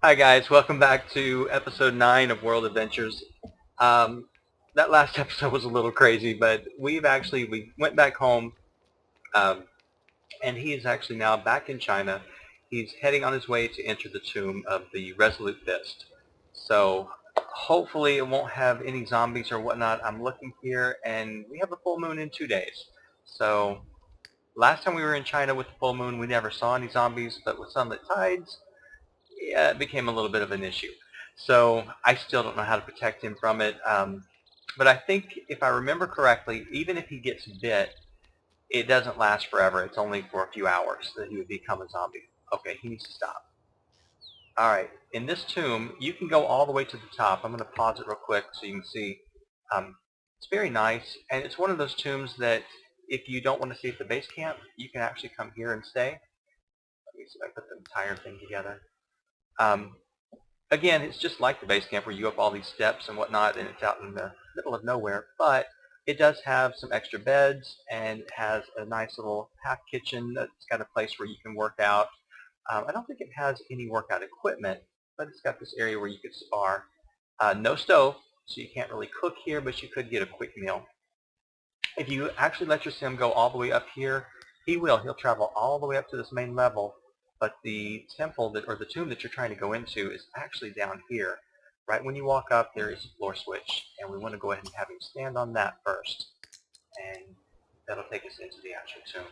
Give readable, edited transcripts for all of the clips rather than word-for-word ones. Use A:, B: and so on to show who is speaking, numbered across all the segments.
A: Hi guys, welcome back to episode 9 of World Adventures. Um, that last episode was a little crazy, but we went back home, um, and he is actually now back in China. He's heading on his way to enter the tomb of the Resolute Fist. So hopefully it won't have any zombies or whatnot. I'm looking here, and we have a full moon in 2 days. So last time we were in China with the full moon, we never saw any zombies, but with sunlit tides, yeah, it became a little bit of an issue. So I still don't know how to protect him from it. But I think if I remember correctly, even if he gets bit, it doesn't last forever. It's only for a few hours that he would become a zombie. Okay, he needs to stop. All right, in this tomb, you can go all the way to the top. I'm going to pause it real quick so you can see. Um, it's very nice, and it's one of those tombs that if you don't want to stay at the base camp, you can actually come here and stay. Let me see if I put the entire thing together. Um, Again, it's just like the base camp where you go up all these steps and whatnot, and it's out in the middle of nowhere, but it does have some extra beds, and it has a nice little half kitchen that's got a place where you can work out. I don't think it has any workout equipment, but it's got this area where you could spar. No stove, so you can't really cook here, but you could get a quick meal. If you actually let your sim go all the way up here, he will. He'll travel all the way up to this main level, but the temple or the tomb that you're trying to go into is actually down here. Right when you walk up, there is a floor switch, and we want to go ahead and have him stand on that first, and that'll take us into the actual tomb.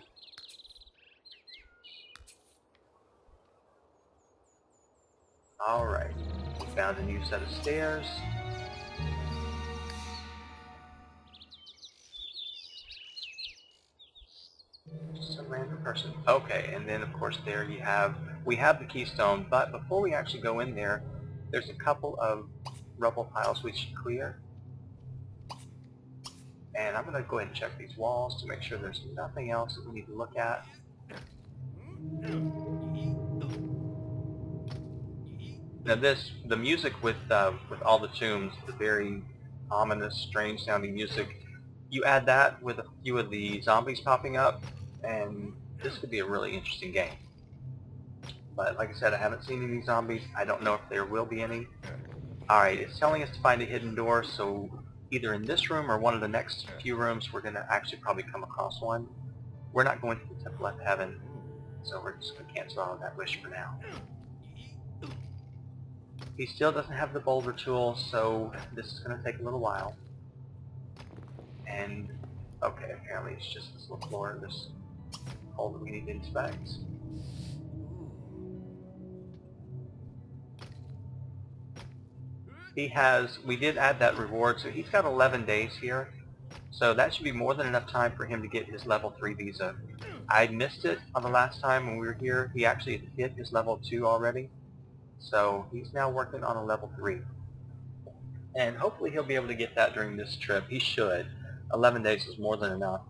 A: Alright, we found a new set of stairs. Just some random person. Okay, and then of course we have the keystone, but before we actually go in there, there's a couple of rubble piles we should clear. And I'm going to go ahead and check these walls to make sure there's nothing else that we need to look at. Now the music with all the tombs, the very ominous, strange sounding music, you add that with a few of the zombies popping up, and this could be a really interesting game. But like I said, I haven't seen any zombies. I don't know if there will be any. Alright, it's telling us to find a hidden door, so either in this room or one of the next few rooms we're going to actually probably come across one. We're not going to the Temple of Heaven, so we're just going to cancel out that wish for now. He still doesn't have the boulder tool, so this is going to take a little while. And, okay, apparently it's just this little floor, this hole that we need to inspect. We did add that reward, so he's got 11 days here. So that should be more than enough time for him to get his level 3 visa. I missed it on the last time when we were here. He actually had hit his level 2 already. So he's now working on a level 3. And hopefully he'll be able to get that during this trip. He should. 11 days is more than enough.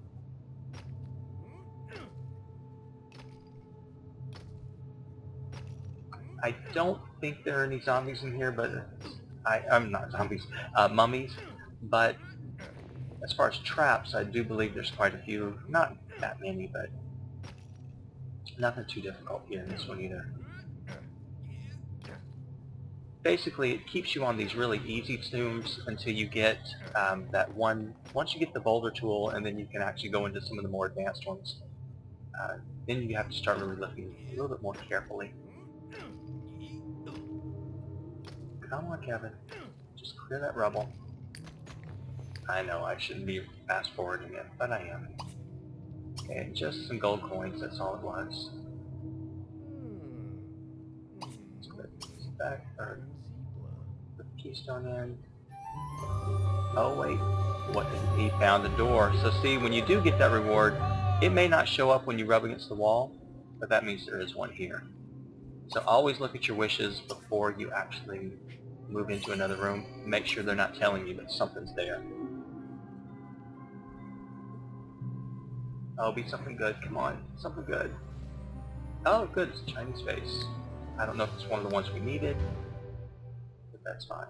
A: I don't think there are any zombies in here, but I'm not zombies, mummies. But as far as traps, I do believe there's quite a few. Not that many, but nothing too difficult here in this one either. Basically, it keeps you on these really easy tombs until you get that one. Once you get the boulder tool, and then you can actually go into some of the more advanced ones. Then you have to start really looking a little bit more carefully. Come on, Kevin. Just clear that rubble. I know I shouldn't be fast forwarding it, but I am. Okay, just some gold coins, that's all it was. Let's put this back, or put the keystone in. Oh wait, he found the door. So see, when you do get that reward, it may not show up when you rub against the wall, but that means there is one here. So always look at your wishes before you actually move into another room. Make sure they're not telling you that something's there. Oh, be something good. Come on, something good. Oh, good, it's a Chinese face. I don't know if it's one of the ones we needed, but that's fine.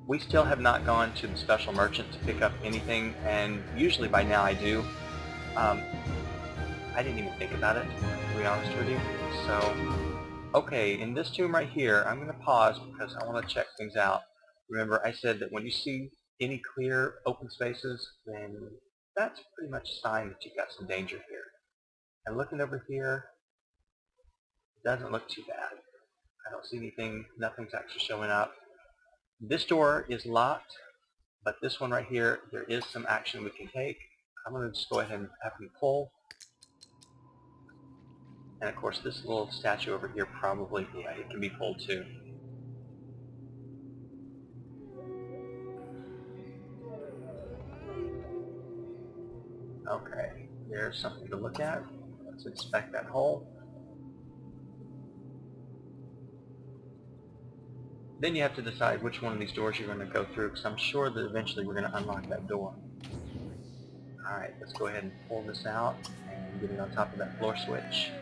A: We still have not gone to the special merchant to pick up anything, and usually by now I do. I didn't even think about it, to be honest with you. So, okay, in this tomb right here, I'm going to pause because I want to check things out. Remember, I said that when you see any clear open spaces, then that's pretty much a sign that you've got some danger here. And looking over here, it doesn't look too bad. I don't see anything, nothing's actually showing up. This door is locked, but this one right here, there is some action we can take. I'm going to just go ahead and have him pull. And of course this little statue over here probably, yeah, it can be pulled too. Okay, there's something to look at. Let's inspect that hole. Then you have to decide which one of these doors you're going to go through, because I'm sure that eventually we're going to unlock that door. Alright, let's go ahead and pull this out and get it on top of that floor switch.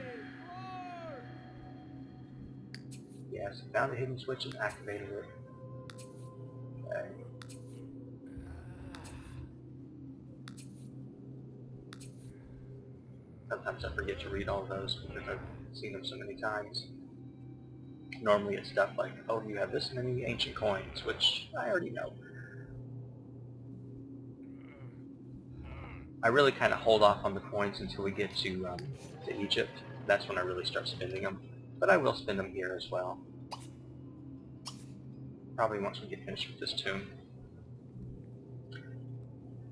A: Yes, found the hidden switch and activated it. Okay. Sometimes I forget to read all those because I've seen them so many times. Normally it's stuff like, oh, you have this many ancient coins, which I already know. I really kind of hold off on the coins until we get to Egypt. That's when I really start spending them. But I will spend them here as well. Probably once we get finished with this tomb.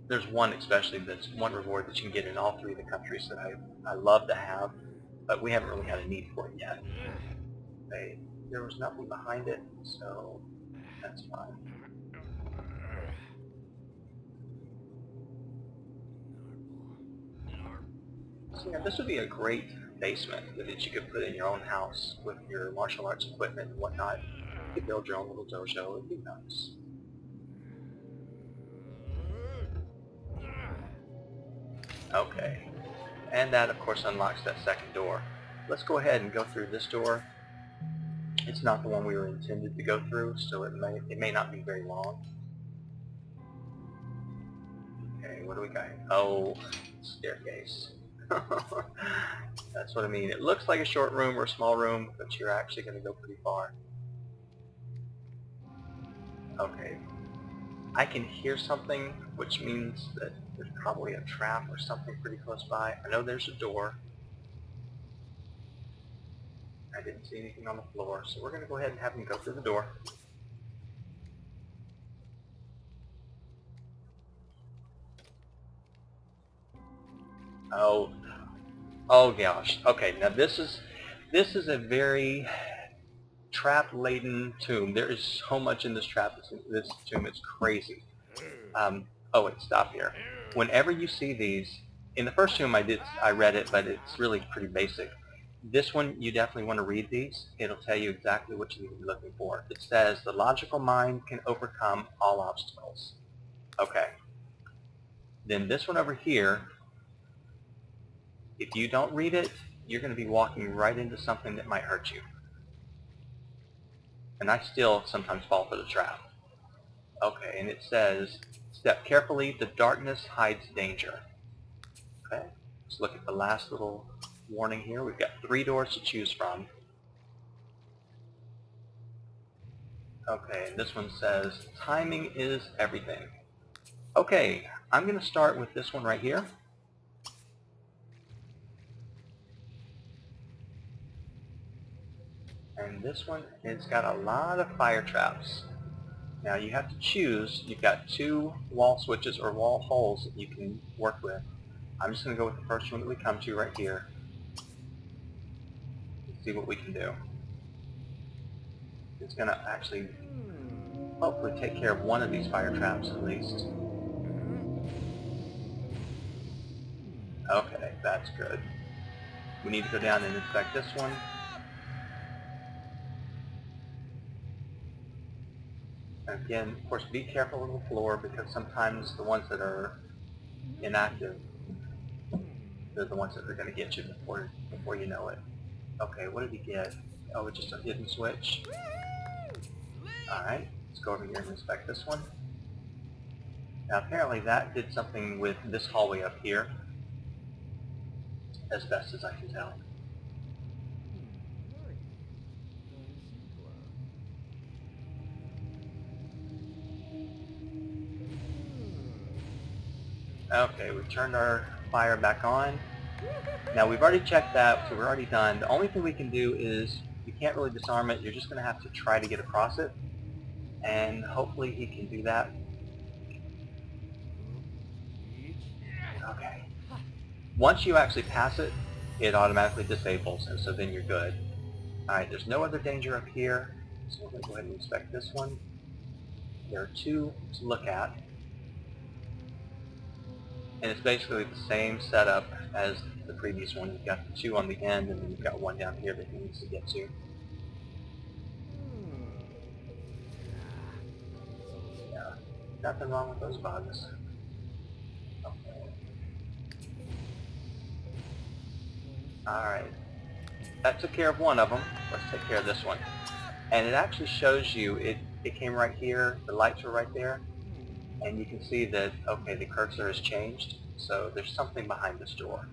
A: There's one especially, that's one reward that you can get in all three of the countries that I love to have, but we haven't really had a need for it yet. There was nothing behind it, so that's fine. So yeah, this would be a great basement that you could put in your own house with your martial arts equipment and whatnot. You could build your own little dojo. It'd be nice. Okay, and that of course unlocks that second door. Let's go ahead and go through this door. It's not the one we were intended to go through, so it may not be very long. Okay, what do we got? Oh, staircase. That's what I mean. It looks like a short room or a small room, but you're actually going to go pretty far. Okay. I can hear something, which means that there's probably a trap or something pretty close by. I know there's a door. I didn't see anything on the floor, so we're going to go ahead and have him go through the door. Oh gosh. Okay, now this is a very trap-laden tomb. There is so much in this tomb. It's crazy. Oh wait, stop here. Whenever you see these, in the first tomb I read it, but it's really pretty basic. This one, you definitely want to read these. It'll tell you exactly what you need to be looking for. It says, the logical mind can overcome all obstacles. Okay. Then this one over here, if you don't read it, you're going to be walking right into something that might hurt you. And I still sometimes fall for the trap. Okay, and it says, step carefully, the darkness hides danger. Okay, let's look at the last little warning here. We've got 3 doors to choose from. Okay, and this one says, timing is everything. Okay, I'm going to start with this one right here. And this one has got a lot of fire traps. Now you have to choose. You've got 2 wall switches or wall holes that you can work with. I'm just going to go with the first one that we come to right here. Let's see what we can do. It's going to actually hopefully take care of one of these fire traps at least. Okay, that's good. We need to go down and inspect this one. Again, of course, be careful on the floor because sometimes the ones that are inactive, they're the ones that are going to get you before you know it. Okay, what did he get? Oh, just a hidden switch. Alright. Let's go over here and inspect this one. Now apparently that did something with this hallway up here, as best as I can tell. Okay, we've turned our fire back on. Now we've already checked that, so we're already done. The only thing we can do is, you can't really disarm it, you're just going to have to try to get across it, and hopefully he can do that. Okay. Once you actually pass it, it automatically disables, and so then you're good. Alright, there's no other danger up here, so we're going to go ahead and inspect this one. There are two to look at. And it's basically the same setup as the previous one. You've got the two on the end, and then you've got one down here that he needs to get to. Yeah, nothing wrong with those bugs. Okay. Alright. That took care of one of them. Let's take care of this one. And it actually shows you, it came right here, the lights are right there. And you can see that, okay, the cursor has changed, so there's something behind this door.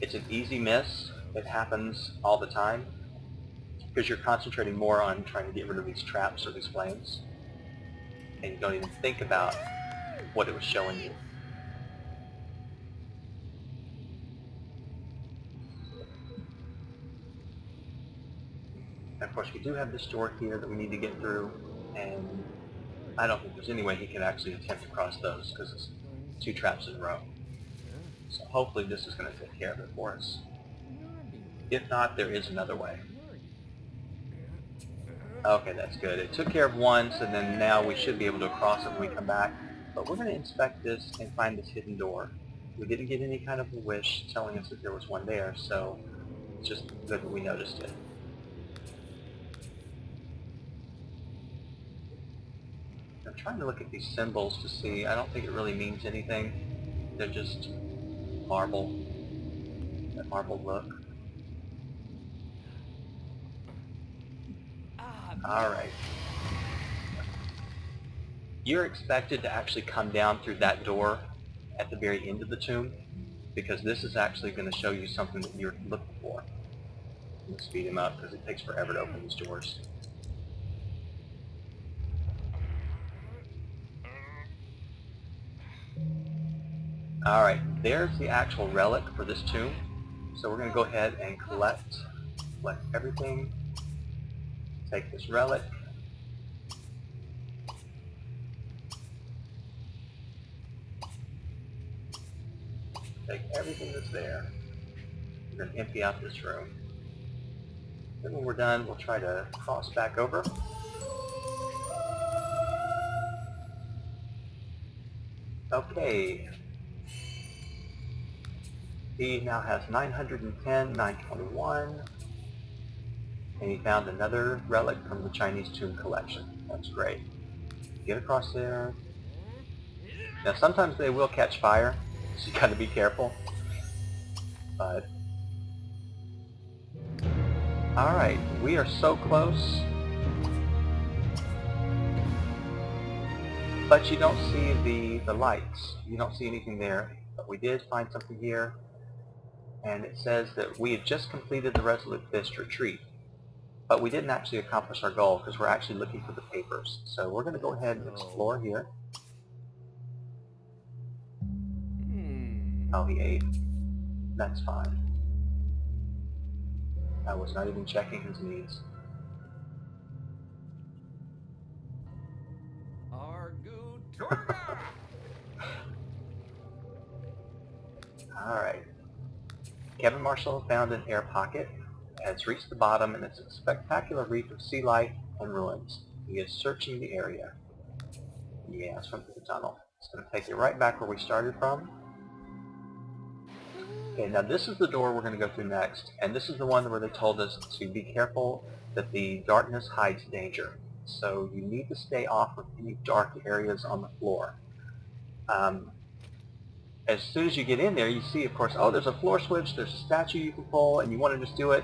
A: It's an easy miss. It happens all the time, because you're concentrating more on trying to get rid of these traps or these flames, and you don't even think about what it was showing you. And of course, we do have this door here that we need to get through, and I don't think there's any way he can actually attempt to cross those, because it's two traps in a row. So hopefully this is going to take care of it for us. If not, there is another way. Okay, that's good. It took care of one, so then now we should be able to cross it when we come back. But we're going to inspect this and find this hidden door. We didn't get any kind of a wish telling us that there was one there, so it's just good that we noticed it. I'm trying to look at these symbols to see. I don't think it really means anything. They're just marble. That marble look. Alright. You're expected to actually come down through that door at the very end of the tomb, because this is actually going to show you something that you're looking for. Let's speed him up, because it takes forever to open these doors. Alright, there's the actual relic for this tomb. So we're going to go ahead and collect everything. Take this relic. Take everything that's there. We're going to empty out this room. Then when we're done, we'll try to cross back over. Okay. He now has 910, 921, and he found another relic from the Chinese tomb collection. That's great. Get across there. Now sometimes they will catch fire, so you gotta be careful. But alright, we are so close. But you don't see the lights. You don't see anything there. But we did find something here. And it says that we had just completed the Resolute Fist retreat, but we didn't actually accomplish our goal because we're actually looking for the papers. So we're going to go ahead and explore here. Oh, he ate. That's fine. I was not even checking his needs. Alright. Kevin Marshall found an air pocket, has reached the bottom, and it's a spectacular reef of sea life and ruins. He is searching the area. Yeah, swim through the tunnel. It's going to take you right back where we started from. Okay, now this is the door we're going to go through next, and this is the one where they told us to be careful that the darkness hides danger. So you need to stay off of any dark areas on the floor. As soon as you get in there, you see, of course, oh, there's a floor switch, there's a statue you can pull, and you want to just do it.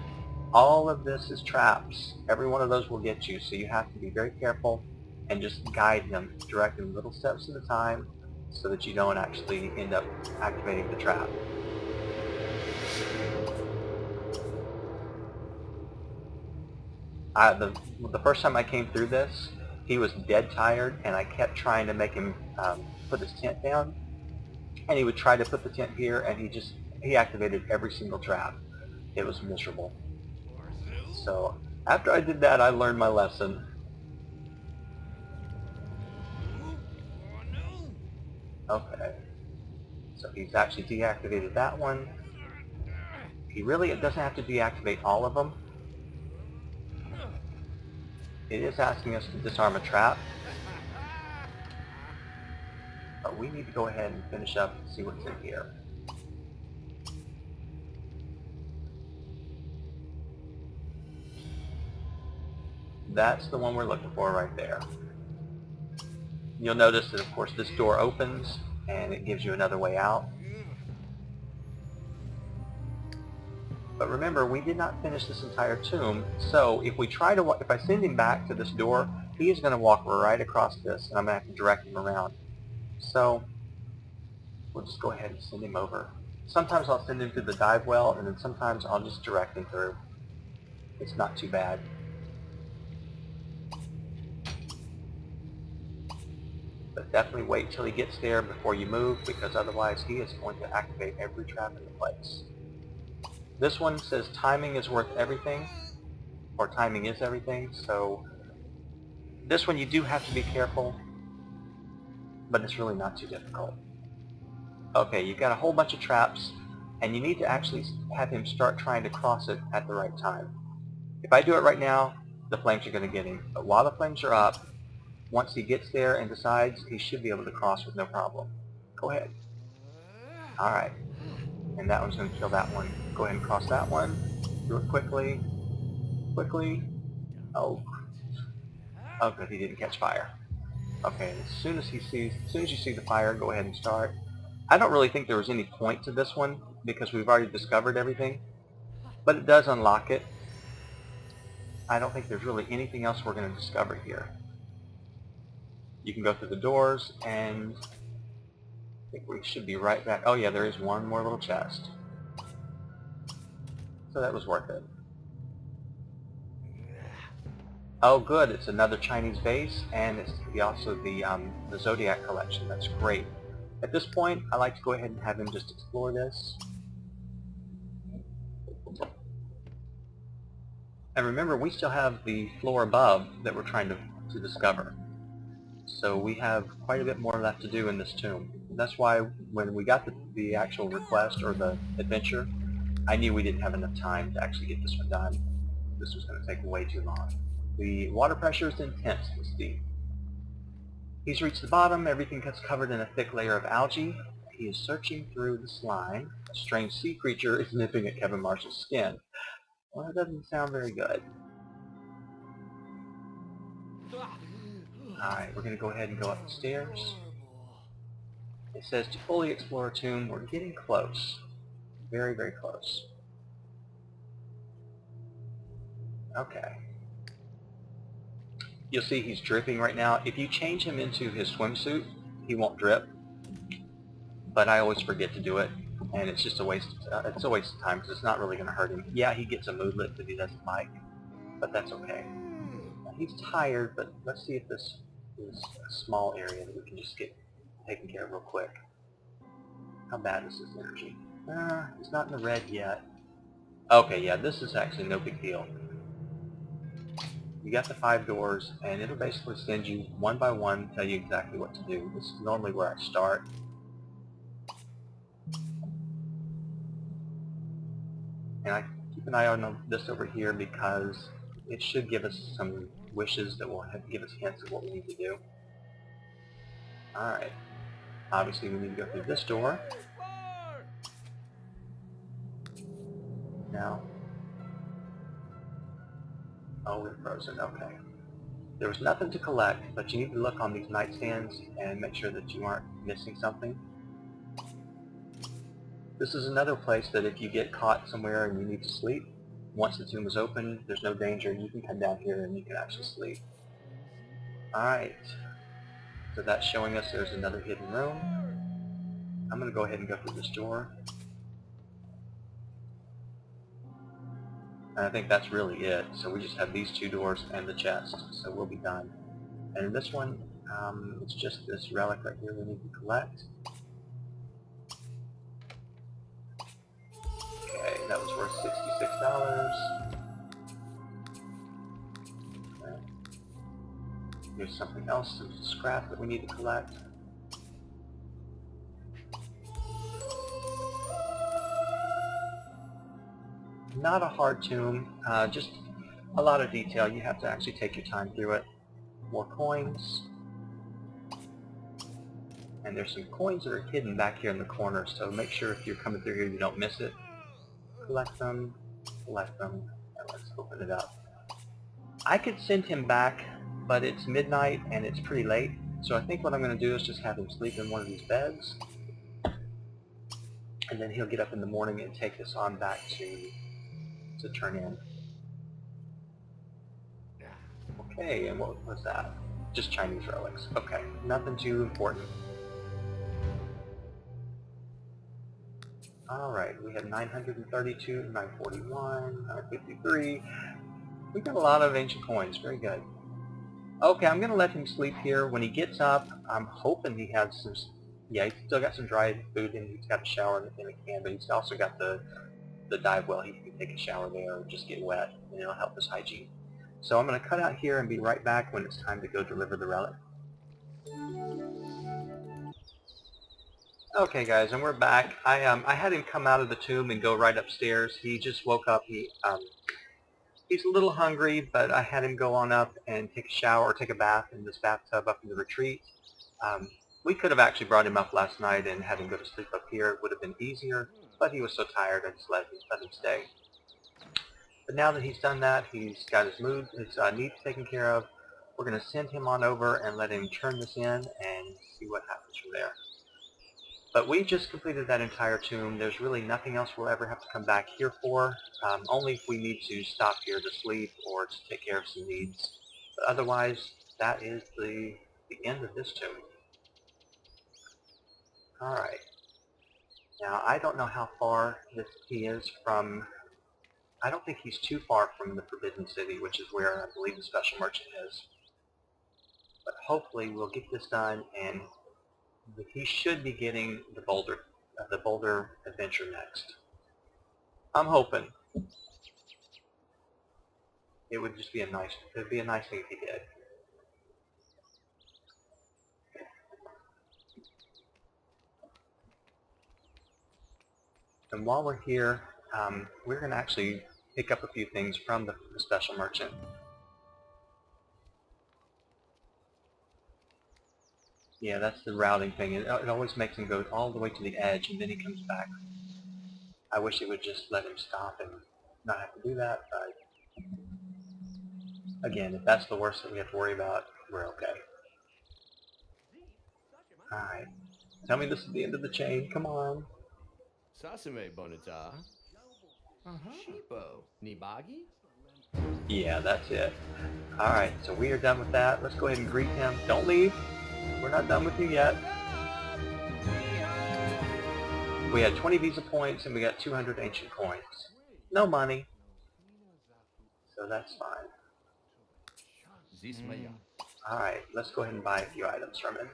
A: All of this is traps. Every one of those will get you, so you have to be very careful and just guide them, direct them little steps at a time so that you don't actually end up activating the trap. The first time I came through this, he was dead tired, and I kept trying to make him put his tent down, and he would try to put the tent here, and he activated every single trap. It was miserable. So after I did that, I learned my lesson. Okay, so he's actually deactivated that one. He really doesn't have to deactivate all of them. It is asking us to disarm a trap, but we need to go ahead and finish up and see what's in here. That's the one we're looking for right there. You'll notice that, of course, this door opens and it gives you another way out. But remember, we did not finish this entire tomb, so if I send him back to this door, he is going to walk right across this, and I'm going to have to direct him around. So we'll just go ahead and send him over. Sometimes I'll send him through the dive well, and then sometimes I'll just direct him through. It's not too bad. But definitely wait till he gets there before you move, because otherwise he is going to activate every trap in the place. This one says timing is worth everything, or timing is everything, so this one you do have to be careful, but it's really not too difficult. Okay, you've got a whole bunch of traps, and you need to actually have him start trying to cross it at the right time. If I do it right now, the flames are going to get him, but while the flames are up, once he gets there and decides, he should be able to cross with no problem. Go ahead. Alright. And that one's going to kill that one. Go ahead and cross that one. Do it quickly. Quickly. Oh. Oh, good. He didn't catch fire. Okay. As soon as you see the fire, go ahead and start. I don't really think there was any point to this one because we've already discovered everything, but it does unlock it. I don't think there's really anything else we're going to discover here. You can go through the doors, and I think we should be right back. Oh yeah, there is one more little chest. So that was worth it. Oh good, it's another Chinese vase, and it's also the Zodiac collection. That's great. At this point, I like to go ahead and have him just explore this. And remember, we still have the floor above that we're trying to discover. So we have quite a bit more left to do in this tomb. That's why when we got the actual request or the adventure, I knew we didn't have enough time to actually get this one done. This was going to take way too long. The water pressure is intense and steep. He's reached the bottom. Everything gets covered in a thick layer of algae. He is searching through the slime. A strange sea creature is nipping at Kevin Marshall's skin. Well, that doesn't sound very good. Alright, we're going to go ahead and go up the stairs. It says to fully explore a tomb. We're getting close. Very, very close. Okay. You'll see he's dripping right now. If you change him into his swimsuit, he won't drip. But I always forget to do it, and it's just a waste. It's a waste of time because it's not really going to hurt him. Yeah, he gets a moodlet that he doesn't like, but that's okay. He's tired, but let's see if this is a small area that we can just get taken care of real quick. How bad is his energy? He's not in the red yet. Okay, yeah, this is actually no big deal. You got the 5 doors, and it'll basically send you one by one, tell you exactly what to do. This is normally where I start. And I keep an eye on this over here because it should give us some wishes that will give us hints of what we need to do. Alright. Obviously we need to go through this door. Now. Oh, we're frozen. Okay. There was nothing to collect, but you need to look on these nightstands and make sure that you aren't missing something. This is another place that if you get caught somewhere and you need to sleep, once the tomb is open, there's no danger. You can come down here and you can actually sleep. Alright, so that's showing us there's another hidden room. I'm going to go ahead and go through this door. And I think that's really it. So we just have these two doors and the chest, so we'll be done. And in this one, it's just this relic right here we need to collect. Okay, that was worth $66. Okay. Here's something else, some scrap that we need to collect. Not a hard tomb, just a lot of detail. You have to actually take your time through it. More coins. And there's some coins that are hidden back here in the corner, so make sure if you're coming through here you don't miss it. Collect them, and let's open it up. I could send him back, but it's midnight and it's pretty late, so I think what I'm going to do is just have him sleep in one of these beds, and then he'll get up in the morning and take this on back to turn in. Okay, and what was that? Just Chinese relics. Okay, nothing too important. Alright, we have 932, 941, 953. We got a lot of ancient coins. Very good. Okay, I'm going to let him sleep here. When he gets up, I'm hoping he has some... Yeah, he's still got some dry food and he's got a shower in a can, but he's also got the dive well. He can take a shower there or just get wet, and it'll help his hygiene. So I'm going to cut out here and be right back when it's time to go deliver the relic. Okay guys, and we're back. I had him come out of the tomb and go right upstairs. He just woke up. He's a little hungry, but I had him go on up and take a shower or take a bath in this bathtub up in the retreat. We could have actually brought him up last night and had him go to sleep up here. It would have been easier, but he was so tired I just let him stay. But now that he's done that, he's got his needs taken care of. We're going to send him on over and let him turn this in and see what happens from there. But we just completed that entire tomb. There's really nothing else we'll ever have to come back here for, only if we need to stop here to sleep or to take care of some needs. But otherwise, that is the end of this tomb. Alright. Now, I don't know how far he is from... I don't think he's too far from the Forbidden City, which is where I believe the Special Merchant is. But hopefully we'll get this done, and he should be getting the Boulder adventure next. I'm hoping. It would just be a nice thing if he did. And while we're here, we're going to actually pick up a few things from the Special Merchant. Yeah, that's the routing thing. It always makes him go all the way to the edge, and then he comes back. I wish it would just let him stop and not have to do that, but again, if that's the worst that we have to worry about, we're okay. Alright. Tell me this is the end of the chain. Come on.
B: Sasame bonita. Sheepo. Nibagi?
A: Yeah, that's it. Alright, so we are done with that. Let's go ahead and greet him. Don't leave. We're not done with you yet. We had 20 visa points and we got 200 ancient coins. No money. So that's fine. Alright, let's go ahead and buy a few items from him.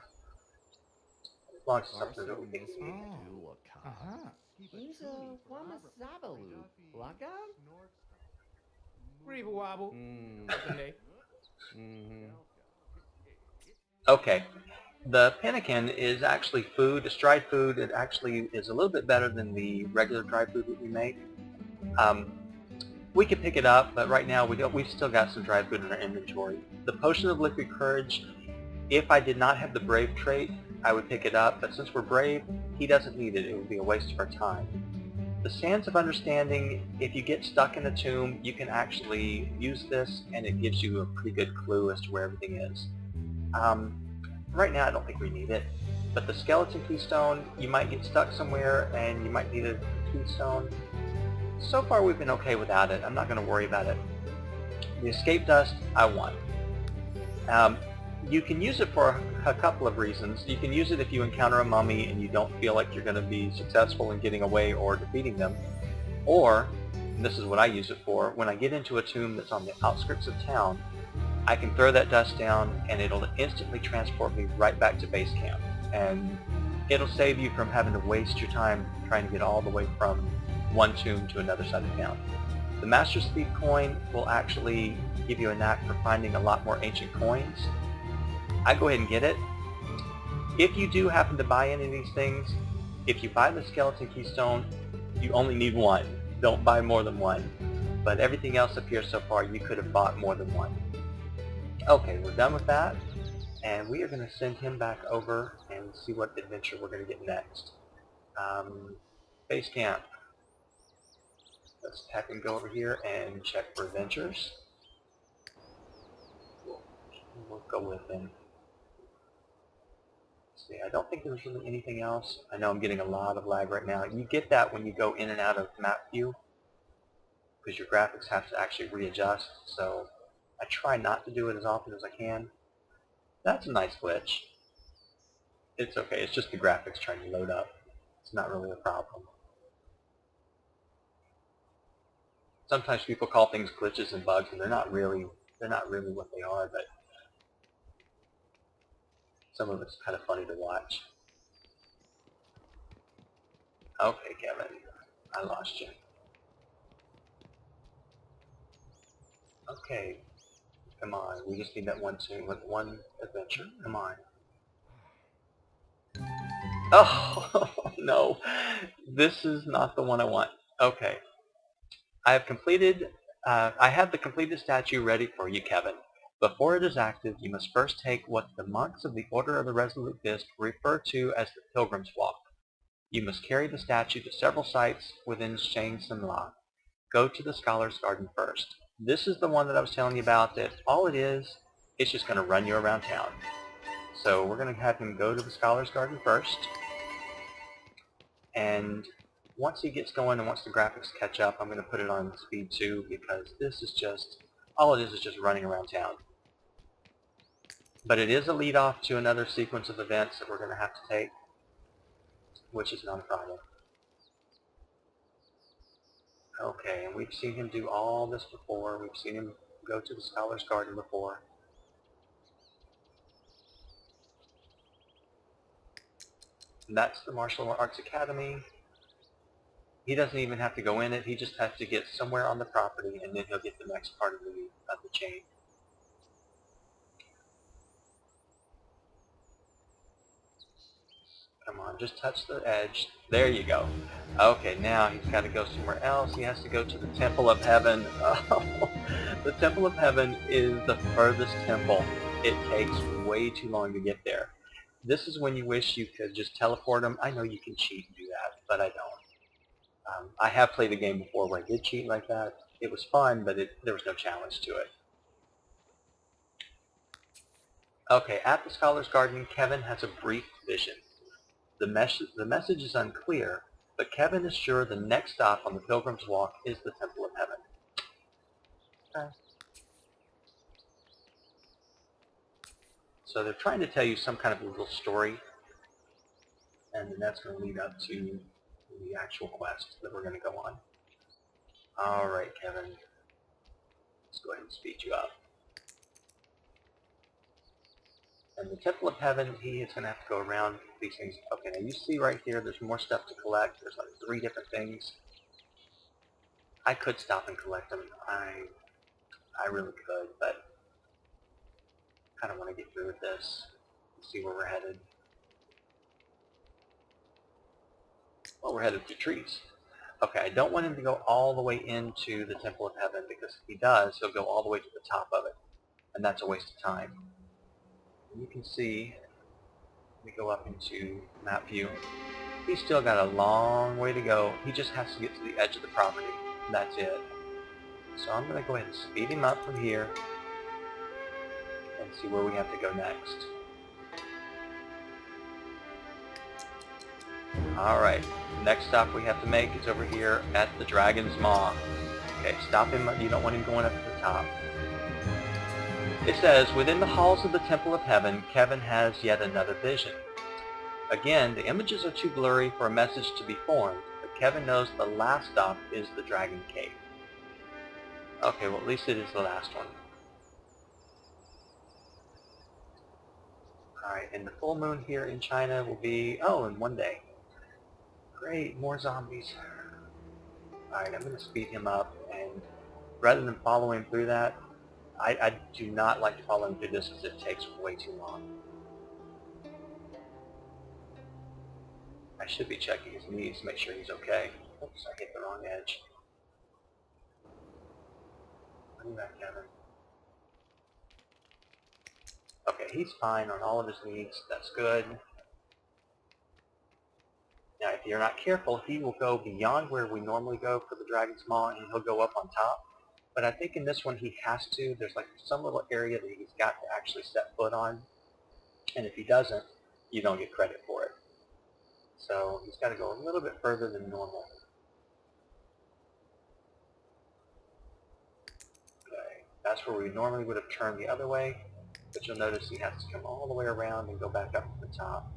A: As long as it's something that we can eat. Okay. The pemmican is actually food. It's dried food. It actually is a little bit better than the regular dry food that we make. We can pick it up, but right now we've still got some dried food in our inventory. The Potion of Liquid Courage, if I did not have the Brave trait, I would pick it up, but since we're Brave, he doesn't need it. It would be a waste of our time. The Sands of Understanding, if you get stuck in a tomb, you can actually use this, and it gives you a pretty good clue as to where everything is. Right now I don't think we need it, but the Skeleton Keystone, you might get stuck somewhere and you might need a keystone. So far we've been okay without it. I'm not going to worry about it. The escape dust, I want. You can use it for a couple of reasons. You can use it if you encounter a mummy and you don't feel like you're going to be successful in getting away or defeating them. Or, and this is what I use it for, when I get into a tomb that's on the outskirts of town, I can throw that dust down and it'll instantly transport me right back to base camp. And it'll save you from having to waste your time trying to get all the way from one tomb to another side of town. The Master Speed coin will actually give you a knack for finding a lot more ancient coins. I go ahead and get it. If you do happen to buy any of these things, if you buy the skeleton keystone, you only need one. Don't buy more than one. But everything else up here so far, you could have bought more than one. Okay, we're done with that. And we are going to send him back over and see what adventure we're going to get next. Base camp. Let's have him go over here and check for adventures. We'll go with him. Let's see, I don't think there's really anything else. I know I'm getting a lot of lag right now. You get that when you go in and out of map view, because your graphics have to actually readjust, so I try not to do it as often as I can. That's a nice glitch. It's okay, it's just the graphics trying to load up. It's not really a problem. Sometimes people call things glitches and bugs, and they're not really what they are, but some of it's kind of funny to watch. Okay, Kevin, I lost you. Okay, come on, we just need that one adventure. Come on. Oh, no. This is not the one I want. Okay. I have the completed statue ready for you, Kevin. Before it is active, you must first take what the monks of the Order of the Resolute Fist refer to as the Pilgrim's Walk. You must carry the statue to several sites within Shang Tsung La. Go to the Scholar's Garden first. This is the one that I was telling you about, that all it is, it's just going to run you around town. So we're going to have him go to the Scholar's Garden first. And once he gets going and once the graphics catch up, I'm going to put it on speed 2 because this is just, all it is just running around town. But it is a lead off to another sequence of events that we're going to have to take, which is not a problem. Okay, and we've seen him do all this before. We've seen him go to the Scholar's Garden before. And that's the Martial Arts Academy. He doesn't even have to go in it. He just has to get somewhere on the property, and then he'll get the next part of the chain. Come on, just touch the edge. There you go. Okay, now he's got to go somewhere else. He has to go to the Temple of Heaven. Oh, the Temple of Heaven is the furthest temple. It takes way too long to get there. This is when you wish you could just teleport him. I know you can cheat and do that, but I don't. I have played a game before where I did cheat like that. It was fun, but there was no challenge to it. Okay, at the Scholar's Garden, Kevin has a brief vision. The message is unclear, but Kevin is sure the next stop on the Pilgrim's Walk is the Temple of Heaven. Okay. So they're trying to tell you some kind of a little story, and then that's going to lead up to the actual quest that we're going to go on. Alright, Kevin. Let's go ahead and speed you up. And the Temple of Heaven, he is going to have to go around these things. Okay, now you see right here, there's more stuff to collect. There's like 3 different things. I could stop and collect them. I really could, but I kind of want to get through with this and see where we're headed. Well, we're headed through trees. Okay, I don't want him to go all the way into the Temple of Heaven, because if he does, he'll go all the way to the top of it, and that's a waste of time. You can see, we go up into map view. He's still got a long way to go. He just has to get to the edge of the property. That's it. So I'm going to go ahead and speed him up from here and see where we have to go next. Alright, next stop we have to make is over here at the Dragon's Maw. Okay, stop him. You don't want him going up to the top. It says, within the halls of the Temple of Heaven, Kevin has yet another vision. Again, the images are too blurry for a message to be formed, but Kevin knows the last stop is the Dragon Cave. Okay, well at least it is the last one. Alright, and the full moon here in China will be, in 1 day. Great, more zombies. Alright, I'm going to speed him up, and rather than follow him through that, I do not like to follow him through this because it takes way too long. I should be checking his knees to make sure he's okay. Oops, I hit the wrong edge. Bring back Kevin. Okay, he's fine on all of his needs. That's good. Now, if you're not careful, he will go beyond where we normally go for the Dragon's Maw, and he'll go up on top. But I think in this one he has to. There's like some little area that he's got to actually set foot on. And if he doesn't, you don't get credit for it. So he's got to go a little bit further than normal. Okay, that's where we normally would have turned the other way. But you'll notice he has to come all the way around and go back up to the top.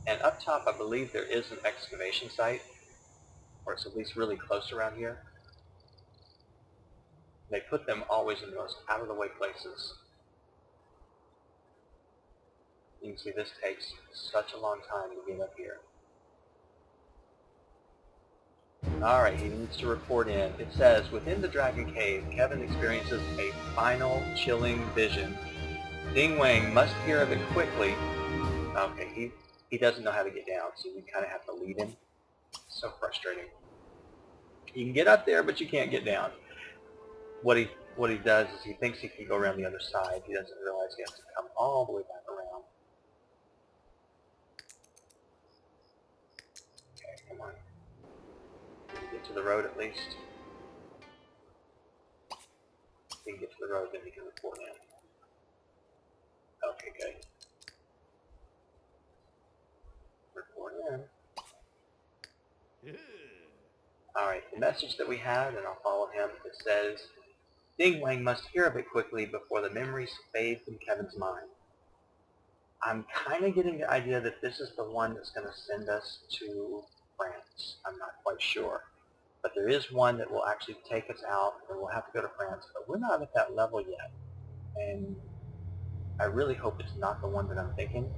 A: And up top, I believe there is an excavation site, or it's at least really close around here. They put them always in the most out-of-the-way places. You can see this takes such a long time to get up here. Alright, he needs to report in. It says, within the Dragon Cave, Kevin experiences a final chilling vision. Ding Wang must hear of it quickly. Okay, he doesn't know how to get down, so we kind of have to lead him. So frustrating. You can get up there, but you can't get down. What he does is he thinks he can go around the other side. He doesn't realize he has to come all the way back around. Okay, come on. Can we get to the road at least? If he can get to the road, then he can report in. Okay, good. Report in. Alright, the message that we had, and I'll follow him, it says, Ding Wang must hear of it quickly before the memories fade from Kevin's mind. I'm kind of getting the idea that this is the one that's going to send us to France. I'm not quite sure. But there is one that will actually take us out, and we'll have to go to France. But we're not at that level yet. And I really hope it's not the one that I'm thinking.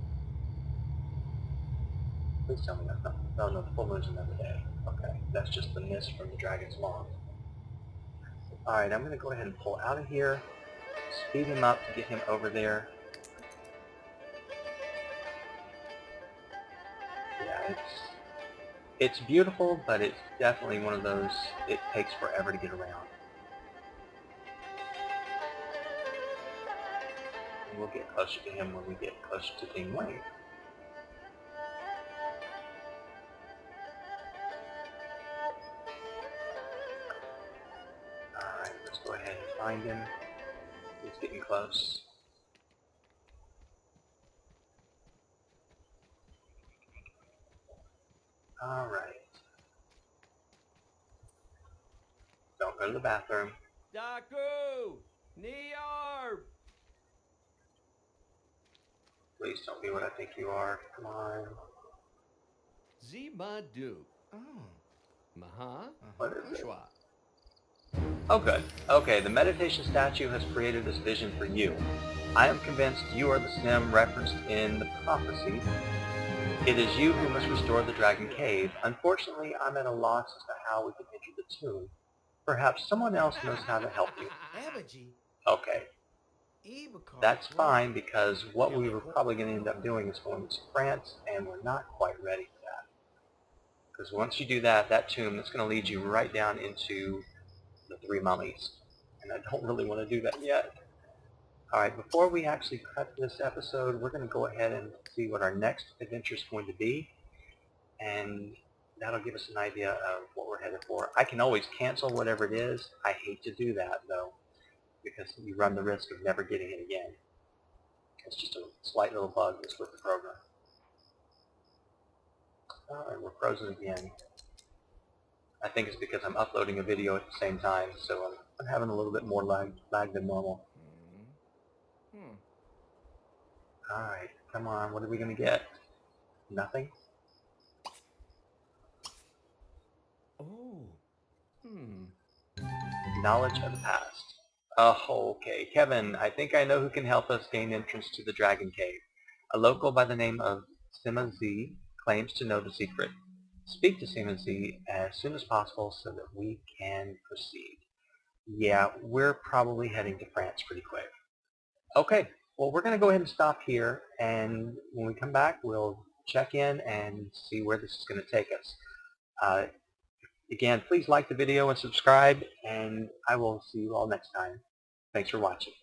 A: Please tell me that's not. Oh no, the full moon's another day. Okay, that's just the mist from the Dragon's Maw. Alright, I'm going to go ahead and pull out of here, speed him up to get him over there. Yeah, it's beautiful, but it's definitely one of those, it takes forever to get around. And we'll get closer to him when we get closer to Ding Wang. Alright, let's go ahead and find him. He's getting close. Alright. Don't go to the bathroom.
B: Daku! Niar!
A: Please don't be what I think you are. Come on.
B: Zimadu. Oh. Maha?
A: What is it?
B: Shwa.
A: Oh, good. Okay, the meditation statue has created this vision for you. I am convinced you are the Sim referenced in the prophecy. It is you who must restore the Dragon Cave. Unfortunately, I'm at a loss as to how we can enter the tomb. Perhaps someone else knows how to help you. Okay. That's fine, because what we were probably going to end up doing is going to France, and we're not quite ready for that. Because once you do that, that tomb, that's going to lead you right down into the Three Mummies. And I don't really want to do that yet. Alright, before we actually cut this episode, we're going to go ahead and see what our next adventure is going to be. And that'll give us an idea of what we're headed for. I can always cancel whatever it is. I hate to do that, though, because you run the risk of never getting it again. It's just a slight little bug that's with the program. Alright, we're frozen again. I think it's because I'm uploading a video at the same time, so I'm having a little bit more lag than normal. Alright, come on, what are we going to get? Nothing?
B: Oh.
A: Knowledge of the past. Oh, okay. Kevin, I think I know who can help us gain entrance to the Dragon Cave. A local by the name of Sima Z claims to know the secret. Speak to Sima Z as soon as possible so that we can proceed. Yeah, we're probably heading to France pretty quick. Okay, well we're going to go ahead and stop here, and when we come back we'll check in and see where this is going to take us. Again, please like the video and subscribe, and I will see you all next time. Thanks for watching.